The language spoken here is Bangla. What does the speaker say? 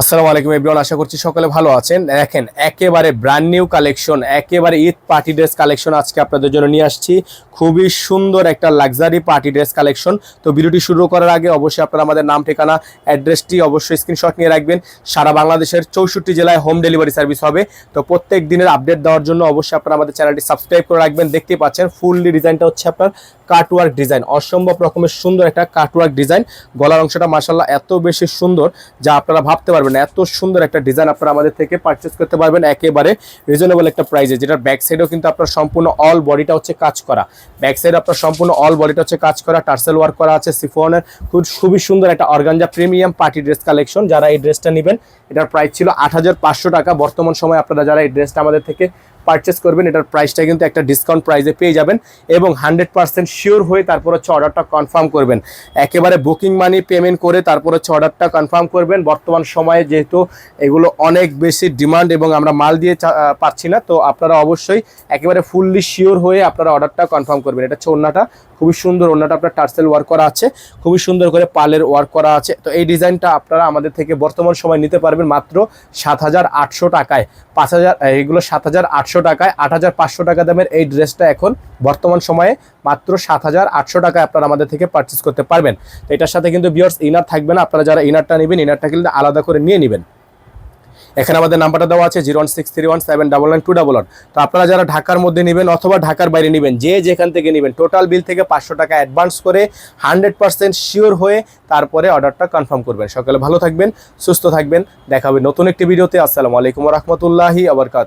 আসসালামু আলাইকুম এভরিওয়ান, আশা করছি সকলে ভালো আছেন। দেখেন একেবারে ব্র্যান্ড নিউ কালেকশন, একেবারে ঈদ পার্টি ড্রেস কালেকশন আজকে আপনাদের জন্য নিয়ে আসছি। খুবই সুন্দর একটা লাক্সারি পার্টি ড্রেস কালেকশন। তো ভিডিওটি শুরু করার আগে অবশ্যই আপনারা আমাদের নাম, ঠিকানা, অ্যাড্রেসটি অবশ্যই স্ক্রিনশট নিয়ে রাখবেন। সারা বাংলাদেশের 64 জেলায় হোম ডেলিভারি সার্ভিস হবে। তো প্রত্যেক দিনের আপডেট দেওয়ার জন্য অবশ্যই আপনারা আমাদের চ্যানেলটি সাবস্ক্রাইব করে রাখবেন। দেখতেই পাচ্ছেন ফুললি ডিজাইনটা হচ্ছে আপনার কাটওয়ার্ক ডিজাইন, অসম্ভব রকমের সুন্দর একটা কাটওয়ার্ক ডিজাইন। গলার অংশটা মাশাআল্লাহ এত বেশি সুন্দর যা আপনারা ভাবতে পারবেন না। এত সুন্দর একটা ডিজাইন আপনারা আমাদের থেকে পারচেজ করতে পারবেন একেবারে রিজনেবল একটা প্রাইসে, যেটার ব্যাক সাইডেও কিন্তু আপনার সম্পূর্ণ অল বডিটা হচ্ছে কাজ করা। ব্যাক সাইডে আপনার সম্পূর্ণ অল বডিটা হচ্ছে কাজ করা, টার্সেল ওয়ার্ক করা আছে, সিফনের খুবই সুন্দর একটা organza premium party dress collection. যারা এই ড্রেসটা নেবেন এটার প্রাইস ছিল ৮৫০০ টাকা। বর্তমান সময় আপনারা যারা এই ড্রেসটা আমাদের থেকে পারচেস করবেন এটার প্রাইসটা কিন্তু একটা ডিসকাউন্ট প্রাইসে পেয়ে যাবেন এবং 100% শিওর হয়ে তারপর হচ্ছে অর্ডারটা কনফার্ম করবেন। একেবারে বুকিং মানি পেমেন্ট করে তারপর হচ্ছে অর্ডারটা কনফার্ম করবেন। বর্তমান সময়ে যেহেতু এগুলো অনেক বেশি ডিমান্ড এবং আমরা মাল দিয়ে পাচ্ছি না, তো আপনারা অবশ্যই একেবারে ফুললি শিওর হয়ে আপনারা অর্ডারটা কনফার্ম করবেন। এটা হচ্ছে ওড়নাটা, খুবই সুন্দর ওড়নাটা, আপনার টার্সেল ওয়ার্ক করা আছে, খুবই সুন্দর করে পালের ওয়ার্ক করা আছে। তো এই ডিজাইনটা আপনারা আমাদের থেকে বর্তমান সময় নিতে পারবেন মাত্র ৭৮০০ টাকায়। ৫০০০ এগুলো ৭৮০০ টাকায়। ৮৫০০ টাকা দামের এই ড্রেসটা এখন বর্তমান সময়ে মাত্র ৭৮০০ টাকায় আপনারা আমাদের থেকে পারচেস করতে পারবেন। তো এটার সাথে কিন্তু ভিউয়ার্স ইনার থাকবে না, আপনারা যারা ইনারটা নেবেন ইনারটা কিন্তু আলাদা করে নিয়ে নেবেন। এখানে আমাদের নাম্বারটা দেওয়া আছে 01631799211। তো আপনারা যারা ঢাকার মধ্যে নেবেন অথবা ঢাকার বাইরে নেবেন, যে যেখান থেকে নেবেন, টোটাল বিল থেকে ৫০০ টাকা অ্যাডভান্স করে 100% শিওর হয়ে তারপরে অর্ডারটা কনফার্ম করবেন। সকালে ভালো থাকবেন, সুস্থ থাকবেন, দেখা হবে নতুন একটি ভিডিওতে। আসসালামু আলাইকুম ওয়া রাহমাতুল্লাহি ওয়া বারাকাতুহু।